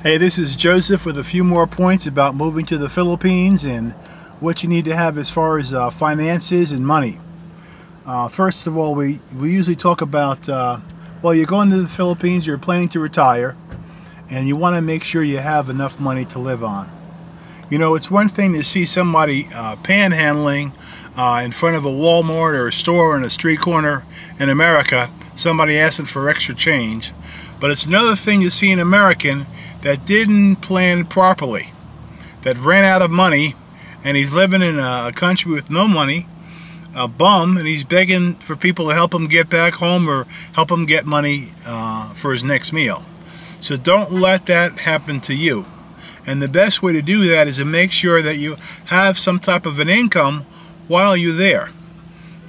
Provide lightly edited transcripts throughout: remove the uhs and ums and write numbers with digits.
Hey, this is Joseph with a few more points about moving to the Philippines and what you need to have as far as finances and money. First of all, we usually talk about, well, you're going to the Philippines, you're planning to retire, and you want to make sure you have enough money to live on. You know, it's one thing to see somebody panhandling in front of a Walmart or a store on a street corner in America, somebody asking for extra change. But it's another thing to see an American that didn't plan properly, that ran out of money, and he's living in a country with no money, a bum, and he's begging for people to help him get back home or help him get money for his next meal. So don't let that happen to you. And the best way to do that is to make sure that you have some type of an income while you're there.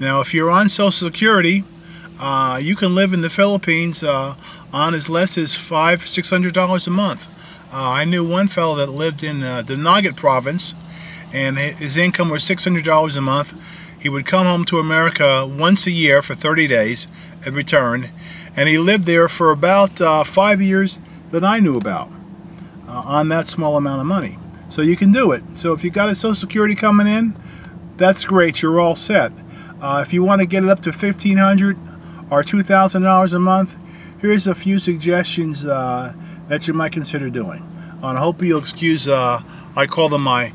Now, if you're on Social Security, you can live in the Philippines on as less as $500–600 a month. I knew one fellow that lived in the Nagat province, and his income was $600 a month. He would come home to America once a year for 30 days and return, and he lived there for about 5 years that I knew about on that small amount of money. So you can do it. So if you got a Social Security coming in, that's great, you're all set. If you want to get it up to $1,500 or $2,000 a month, here's a few suggestions that you might consider doing. And I hope you'll excuse, I call them my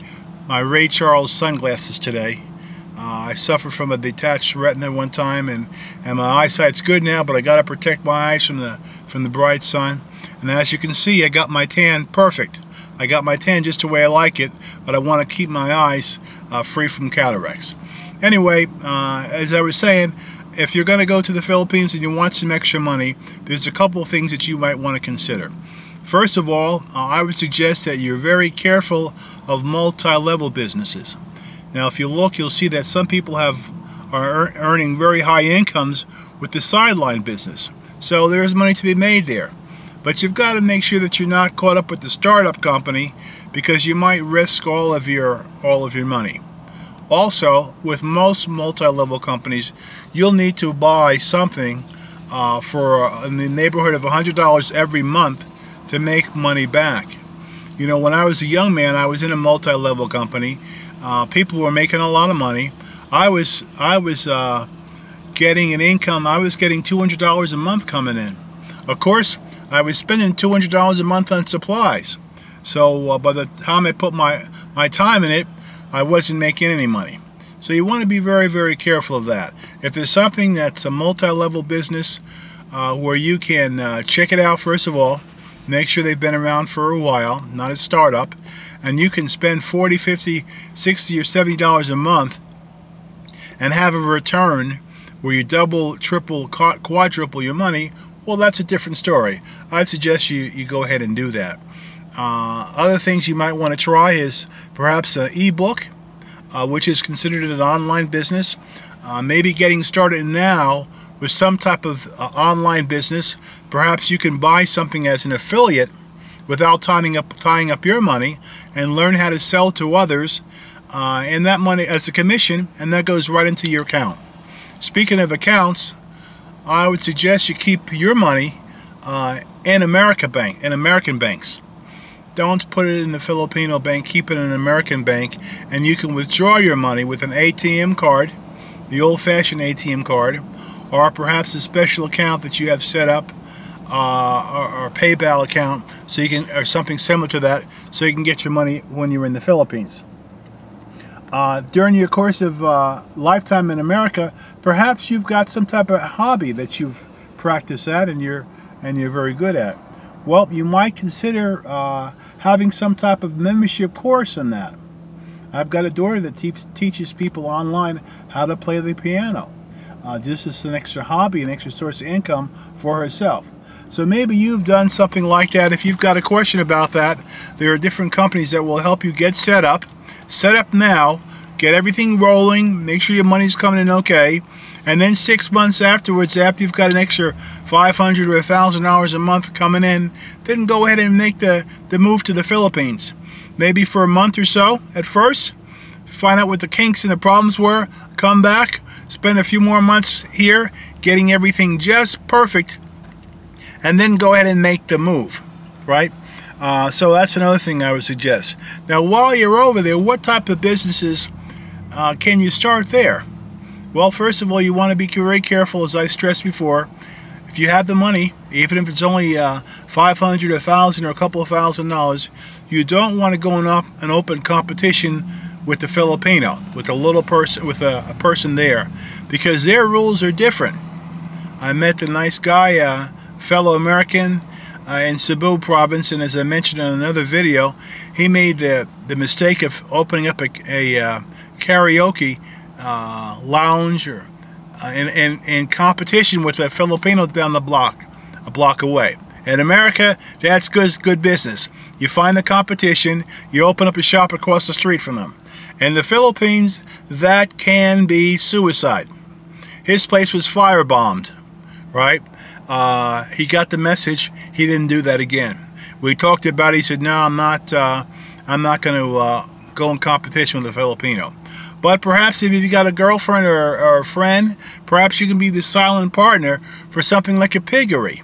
Ray Charles sunglasses today. I suffered from a detached retina one time, and my eyesight's good now, but I got to protect my eyes from the bright sun. And as you can see, I got my tan perfect. I got my tan just the way I like it, but I want to keep my eyes free from cataracts. Anyway, as I was saying, if you're going to go to the Philippines and you want some extra money, there's a couple of things that you might want to consider. First of all, I would suggest that you're very careful of multi-level businesses. Now, if you look, you'll see that some people are earning very high incomes with the sideline business. So there's money to be made there. But you've got to make sure that you're not caught up with the startup company, because you might risk all of your money. Also, with most multi-level companies, you'll need to buy something for in the neighborhood of $100 every month to make money back. You know, when I was a young man, I was in a multi-level company. People were making a lot of money. I was getting an income. I was getting $200 a month coming in. Of course, I was spending $200 a month on supplies. So by the time I put my time in it, I wasn't making any money. So you want to be very careful of that. If there's something that's a multi-level business where you can check it out, first of all, make sure they've been around for a while, not a startup, and you can spend $40, $50, $60, or $70 a month and have a return where you double, triple, quadruple your money, well, that's a different story. I'd suggest you go ahead and do that. Other things you might want to try is perhaps an e-book, which is considered an online business. Maybe getting started now with some type of online business. Perhaps you can buy something as an affiliate without tying up your money, and learn how to sell to others, and that money as a commission, and that goes right into your account. Speaking of accounts, I would suggest you keep your money in American banks. Don't put it in the Filipino bank, keep it in an American bank, and you can withdraw your money with an ATM card, the old-fashioned ATM card, or perhaps a special account that you have set up, or a PayPal account, so you can, or something similar to that, so you can get your money when you're in the Philippines. During your course of lifetime in America, perhaps you've got some type of hobby that you've practiced at and you're very good at. Well, you might consider having some type of membership course in that. I've got a daughter that teaches people online how to play the piano. Just as an extra hobby, an extra source of income for herself. So maybe you've done something like that. If you've got a question about that, there are different companies that will help you get set up. Set up now, get everything rolling, make sure your money's coming in okay, and then 6 months afterwards, after you've got an extra $500 or $1,000 a month coming in, then go ahead and make the move to the Philippines. Maybe for a month or so at first, find out what the kinks and the problems were, come back, spend a few more months here, getting everything just perfect, and then go ahead and make the move, right? So that's another thing I would suggest. Now, while you're over there, what type of businesses can you start there? Well, first of all, you want to be very careful, as I stressed before. If you have the money, even if it's only $500, $1,000, or a couple of $1,000s, you don't want to go in an open competition with the Filipino, with a little person, with a person there, because their rules are different. I met the nice guy, fellow American, in Cebu province, and as I mentioned in another video, he made the mistake of opening up a karaoke lounge or in competition with a Filipino down a block away. In America, that's good business. You find the competition, you open up a shop across the street from them. In the Philippines, that can be suicide. His place was firebombed, right? He got the message. He didn't do that again. We talked about it. He said, no, I'm not going to go in competition with a Filipino. But perhaps if you've got a girlfriend or a friend, perhaps you can be the silent partner for something like a piggery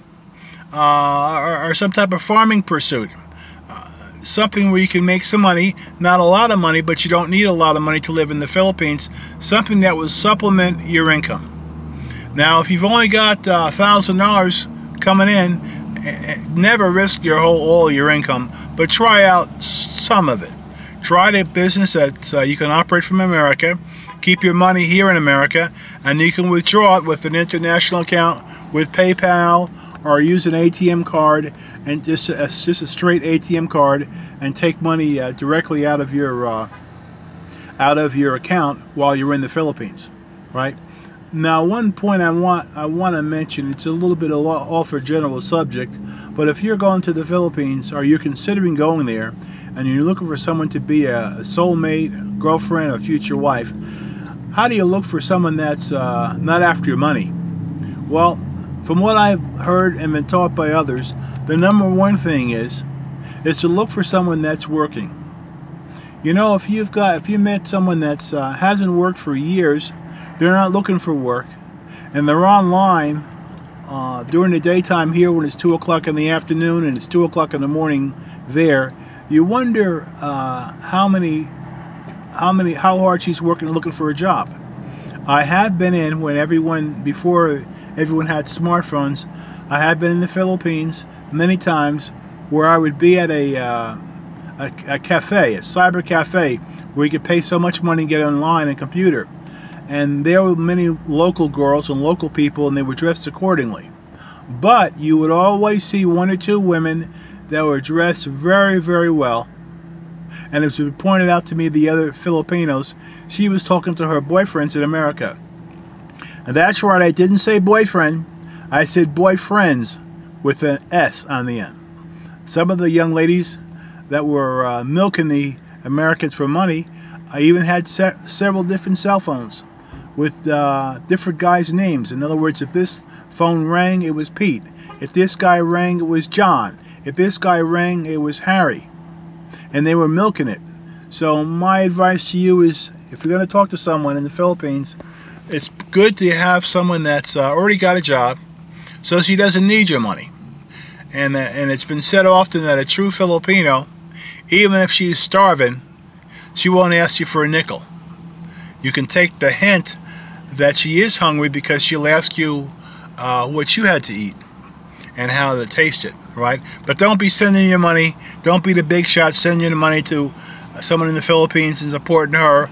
or some type of farming pursuit. Something where you can make some money, not a lot of money, but you don't need a lot of money to live in the Philippines. Something that will supplement your income. Now, if you've only got $1,000 coming in, never risk all your income, but try out some of it. Try the business that you can operate from America. Keep your money here in America, and you can withdraw it with an international account, with PayPal, or use an ATM card, and just a straight ATM card, and take money directly out of your account while you're in the Philippines, right? Now, one point I want to mention, it's a little bit off a general subject, but if you're going to the Philippines, or you're considering going there, and you're looking for someone to be a soulmate, a girlfriend, or future wife, how do you look for someone that's not after your money? Well, from what I've heard and been taught by others, the number one thing is to look for someone that's working. You know, if you met someone that's hasn't worked for years, they're not looking for work, and they're online during the daytime here when it's 2 o'clock in the afternoon and it's 2 o'clock in the morning there, you wonder how hard she's working looking for a job. I have been in, before everyone had smartphones, I have been in the Philippines many times where I would be at a cafe, a cyber cafe, where you could pay so much money and get online and computer. And there were many local girls and local people, and they were dressed accordingly. But you would always see one or two women that were dressed very, very well. And as was pointed out to me, the other Filipinos, she was talking to her boyfriends in America. And that's right, I didn't say boyfriend, I said boyfriends with an S on the end. Some of the young ladies that were milking the Americans for money, I even had several different cell phones with different guys' names. In other words, if this phone rang, it was Pete. If this guy rang, it was John. If this guy rang, it was Harry. And they were milking it. So my advice to you is, if you're going to talk to someone in the Philippines, it's good to have someone that's already got a job, so she doesn't need your money. And it's been said often that a true Filipino, even if she's starving, she won't ask you for a nickel. You can take the hint that she is hungry, because she'll ask you what you had to eat and how to taste it, right? But don't be sending your money. Don't be the big shot sending your money to someone in the Philippines and supporting her